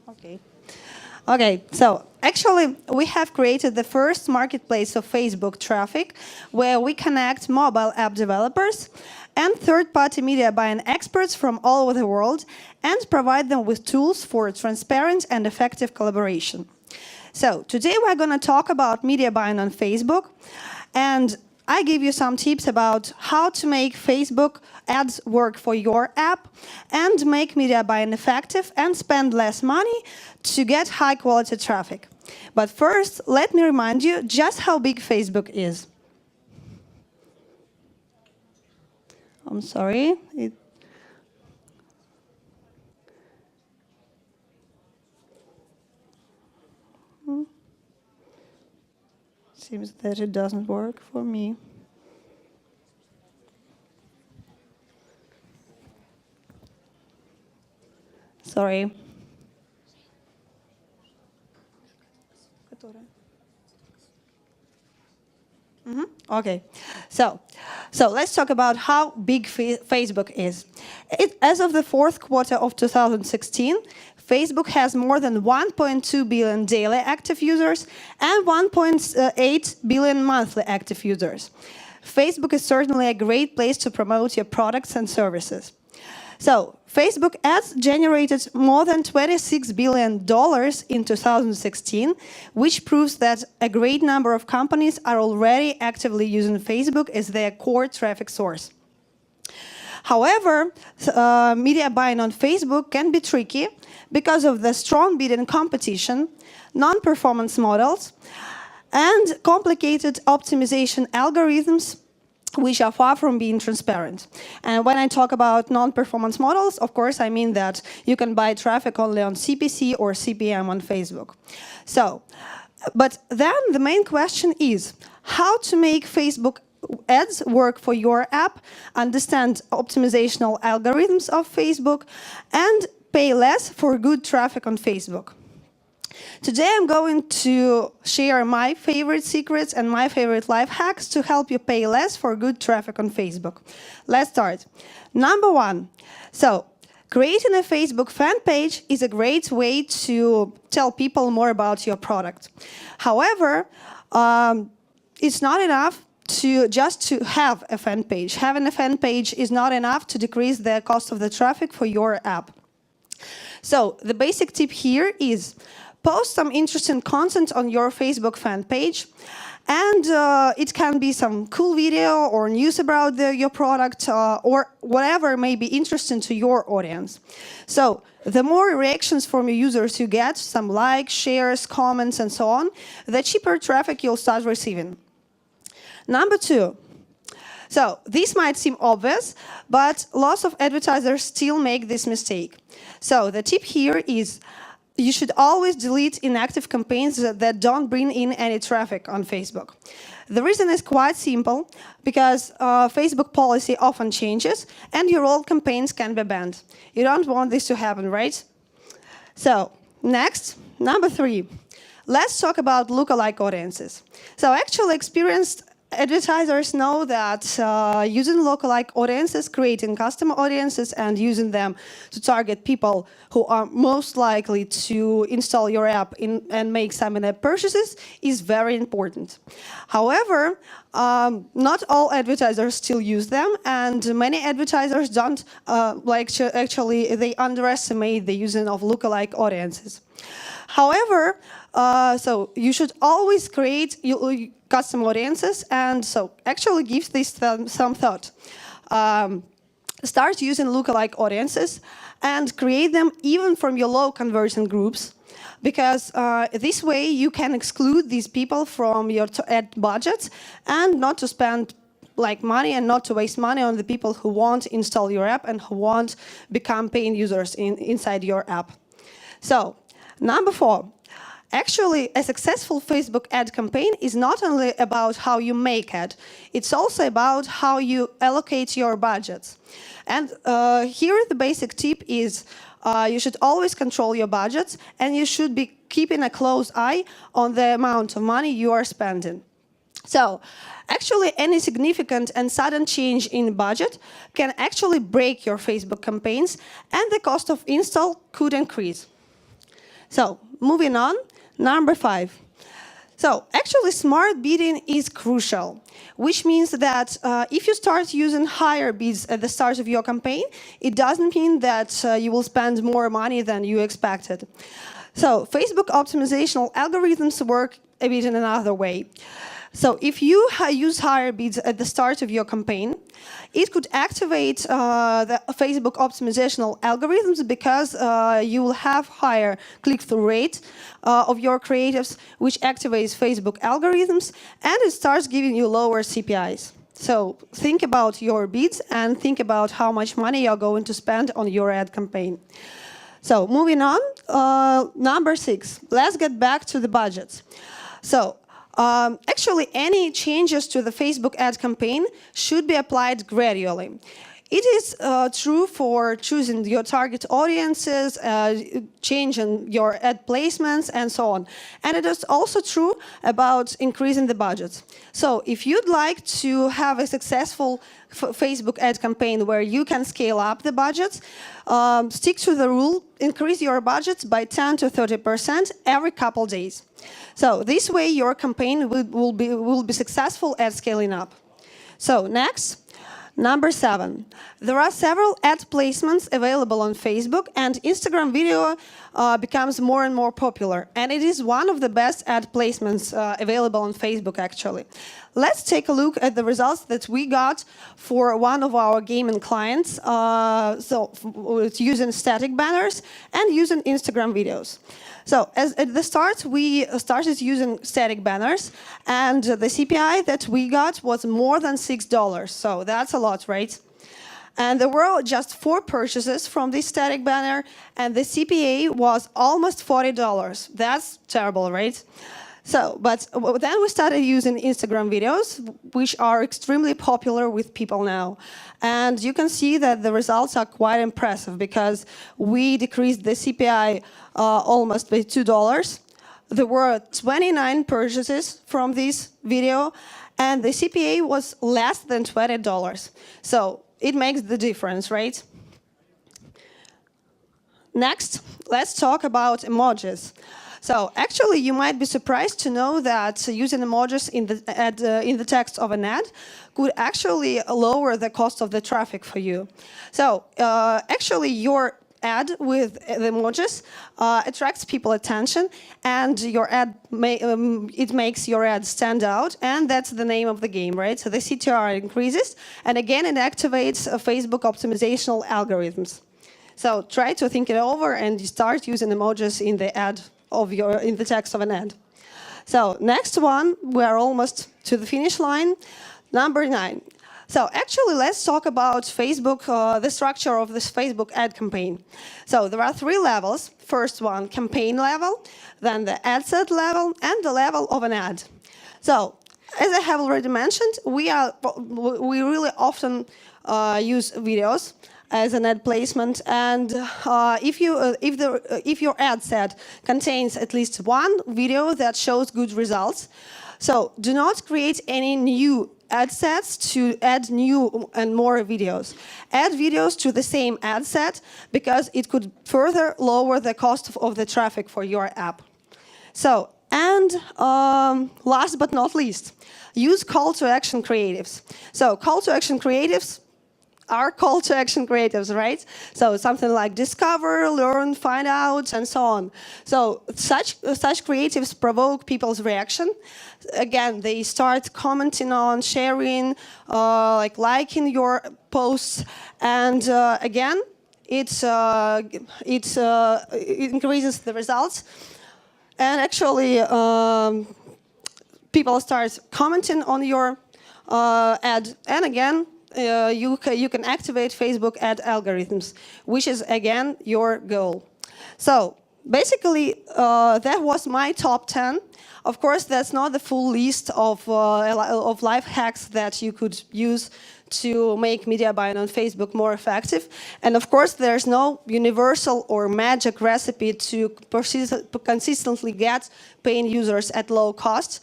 Okay. Okay, so actually we have created the first marketplace of Facebook traffic where we connect mobile app developers and third-party media buying experts from all over the world and provide them with tools for transparent and effective collaboration. So today we're going to talk about media buying on Facebook, and I give you some tips about how to make Facebook ads work for your app and make media buying effective and spend less money to get high quality traffic. But first, let me remind you just how big Facebook is. I'm sorry. Seems that it doesn't work for me. Sorry. Okay, so let's talk about how big Facebook is. As of the fourth quarter of 2016, Facebook has more than 1.2 billion daily active users and 1.8 billion monthly active users. Facebook is certainly a great place to promote your products and services. So, Facebook ads generated more than $26 billion in 2016, which proves that a great number of companies are already actively using Facebook as their core traffic source. However, media buying on Facebook can be tricky because of the strong bidding competition, non-performance models, and complicated optimization algorithms which are far from being transparent. And when I talk about non-performance models, of course, I mean that you can buy traffic only on CPC or CPM on Facebook. So, but then the main question is how to make Facebook ads work for your app, understand optimizational algorithms of Facebook, and pay less for good traffic on Facebook. Today I'm going to share my favorite secrets and my favorite life hacks to help you pay less for good traffic on Facebook. Let's start. Number one. So, creating a Facebook fan page is a great way to tell people more about your product. However, it's not enough to have a fan page. Having a fan page is not enough to decrease the cost of the traffic for your app. So, the basic tip here is post some interesting content on your Facebook fan page, and it can be some cool video or news about your product or whatever may be interesting to your audience. So the more reactions from your users you get, some likes, shares, comments, and so on, the cheaper traffic you'll start receiving. Number two. So this might seem obvious, but lots of advertisers still make this mistake. So the tip here is you should always delete inactive campaigns that don't bring in any traffic on Facebook. The reason is quite simple, because Facebook policy often changes and your old campaigns can be banned. You don't want this to happen, right? So, next, number three. Let's talk about lookalike audiences. So actually experienced advertisers know that using lookalike audiences, creating custom audiences, and using them to target people who are most likely to install your app and make some in-app purchases is very important. However, not all advertisers still use them, and many advertisers don't actually they underestimate the using of lookalike audiences. However, so you should always create custom audiences, and so actually give this some thought. Start using lookalike audiences and create them even from your low conversion groups, because this way you can exclude these people from your ad budgets and not to spend money and not to waste money on the people who won't install your app and who won't become paying users inside your app. So, number four. Actually, a successful Facebook ad campaign is not only about how you make ad, it's also about how you allocate your budgets. And here the basic tip is you should always control your budgets, and you should be keeping a close eye on the amount of money you are spending. So, actually, any significant and sudden change in budget can actually break your Facebook campaigns, and the cost of install could increase. So moving on, number 5. So actually, smart bidding is crucial, which means that if you start using higher bids at the start of your campaign, it doesn't mean that you will spend more money than you expected. So Facebook optimizational algorithms work a bit in another way. So if you use higher bids at the start of your campaign, it could activate the Facebook optimizational algorithms because you will have higher click-through rate of your creatives, which activates Facebook algorithms, and it starts giving you lower CPIs. So think about your bids and think about how much money you're going to spend on your ad campaign. So moving on, number 6, let's get back to the budgets. So actually, any changes to the Facebook ad campaign should be applied gradually. It is true for choosing your target audiences, changing your ad placements, and so on. And it is also true about increasing the budgets. So if you'd like to have a successful Facebook ad campaign where you can scale up the budgets, stick to the rule, increase your budgets by 10 to 30% every couple days. So this way your campaign will be successful at scaling up. So next, number 7. There are several ad placements available on Facebook, and Instagram video becomes more and more popular. And it is one of the best ad placements available on Facebook, actually. Let's take a look at the results that we got for one of our gaming clients, using static banners and using Instagram videos. So at the start, we started using static banners, and the CPI that we got was more than $6. So that's a lot, right? And there were just 4 purchases from this static banner, and the CPA was almost $40. That's terrible, right? So, but then we started using Instagram videos, which are extremely popular with people now. And you can see that the results are quite impressive because we decreased the CPI almost by $2. There were 29 purchases from this video, and the CPA was less than $20. So it makes the difference, right? Next, let's talk about emojis. So actually, you might be surprised to know that using emojis in the text of an ad could actually lower the cost of the traffic for you. So actually, your ad with the emojis attracts people attention, and your ad it makes your ad stand out, and that's the name of the game, right? So the CTR increases, and again, it activates Facebook optimizational algorithms. So try to think it over and start using emojis in the ad in the text of an ad. So next one, we are almost to the finish line. Number 9. So actually, let's talk about Facebook, the structure of this Facebook ad campaign. So there are 3 levels. First one, campaign level, then the ad set level, and the level of an ad. So as I have already mentioned, we really often use videos as an ad placement, and if your ad set contains at least 1 video that shows good results, so do not create any new ad sets to add new and more videos. Add videos to the same ad set because it could further lower the cost of the traffic for your app. So, and last but not least, use call to action creatives. So call to action creatives are call to action creatives, right? So something like discover, learn, find out, and so on. So such creatives provoke people's reaction. Again, they start commenting on, sharing, liking your posts, and again, it increases the results. And actually, people start commenting on your ad, and again, you can activate Facebook ad algorithms, which is, again, your goal. So basically, that was my top 10. Of course, that's not the full list of life hacks that you could use to make media buying on Facebook more effective. And of course, there's no universal or magic recipe to consistently get paying users at low cost.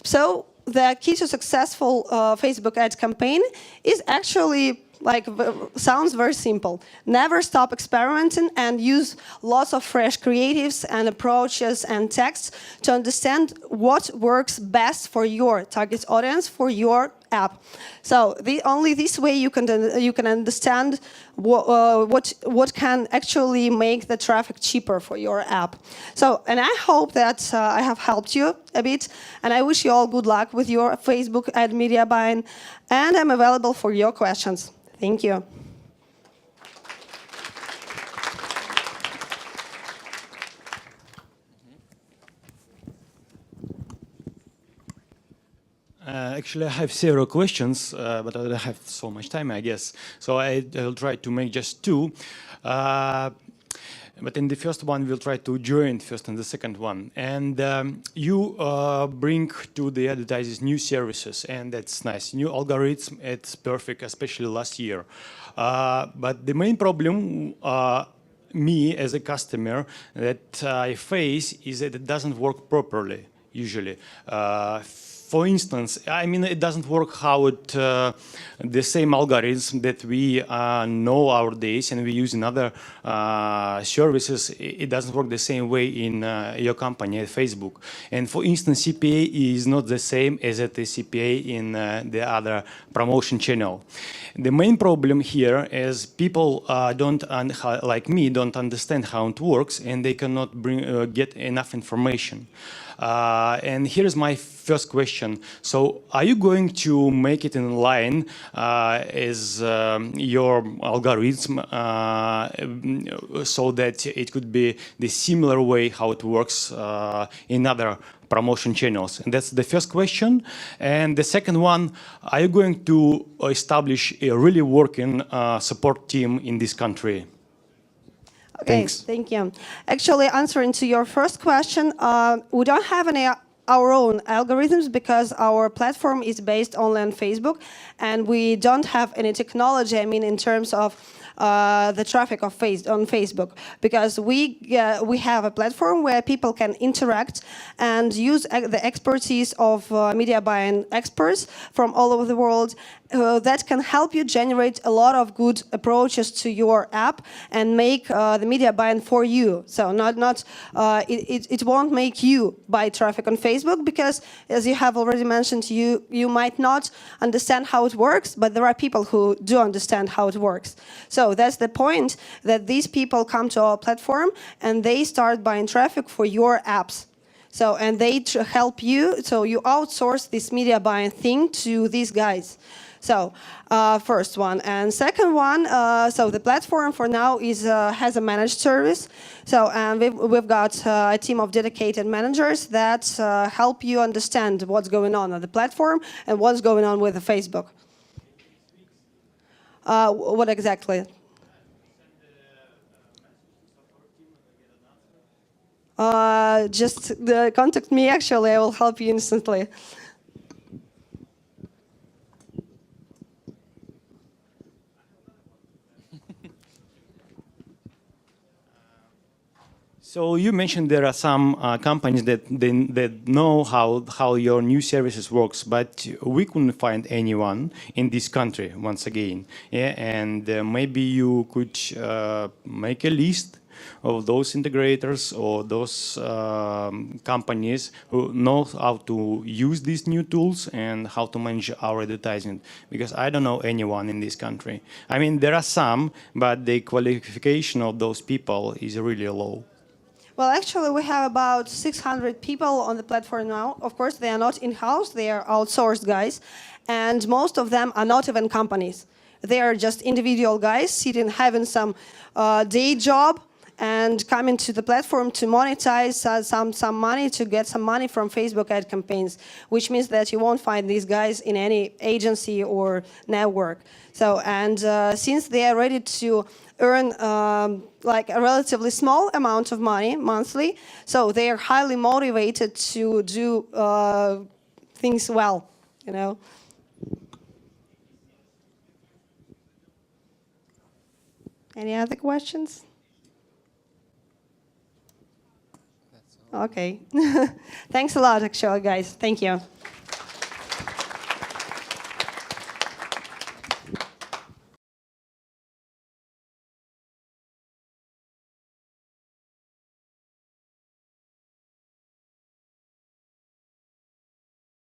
So the key to successful Facebook ad campaign is actually like sounds very simple. Never stop experimenting and use lots of fresh creatives and approaches and texts to understand what works best for your target audience, for your app. So only this way you can understand what can actually make the traffic cheaper for your app. So, and I hope that I have helped you a bit, and I wish you all good luck with your Facebook ad media buying, and I'm available for your questions. Thank you. Actually, I have several questions, but I don't have so much time, I guess. So I'll try to make just two. But in the first one, we'll try to join first and the second one. And you bring to the advertisers new services, and that's nice. New algorithm, it's perfect, especially last year. But the main problem, me as a customer, that I face is that it doesn't work properly, usually. For instance, I mean, it doesn't work how the same algorithm that we know nowadays and we use in other services, it doesn't work the same way in your company at Facebook. And for instance, CPA is not the same as it is CPA in the other promotion channel. The main problem here is people like me, don't understand how it works, and they cannot get enough information. And here's my first question. So are you going to make it in line as your algorithm so that it could be the similar way how it works in other promotion channels? And that's the first question. And the second one, are you going to establish a really working support team in this country? Okay, Thanks. Thank you. Actually, answering to your first question, we don't have any our own algorithms because our platform is based only on Facebook, and we don't have any technology, I mean, in terms of the traffic on Facebook, because we have a platform where people can interact and use the expertise of media buying experts from all over the world that can help you generate a lot of good approaches to your app and make the media buying for you. So it won't make you buy traffic on Facebook because, as you have already mentioned, you might not understand how it works, but there are people who do understand how it works. So that's the point, that these people come to our platform and they start buying traffic for your apps. So, and they help you, so you outsource this media buying thing to these guys. So, first one. And second one, so the platform for now has a managed service. So, and we've got a team of dedicated managers that help you understand what's going on the platform and what's going on with the Facebook. What exactly? Just contact me, actually, I will help you instantly. So you mentioned there are some companies that know how your new services works, but we couldn't find anyone in this country once again. Yeah, and maybe you could make a list of those integrators or those companies who know how to use these new tools and how to manage our advertising, because I don't know anyone in this country. I mean, there are some, but the qualification of those people is really low. Well, actually, we have about 600 people on the platform now. Of course, they are not in-house, they are outsourced guys, and most of them are not even companies. They are just individual guys sitting, having some day job, and coming to the platform to monetize some money, to get some money from Facebook ad campaigns, which means that you won't find these guys in any agency or network. So, and since they are ready to earn like a relatively small amount of money monthly, so they are highly motivated to do things well, you know. Any other questions? Okay. Thanks a lot, actually, guys. Thank you.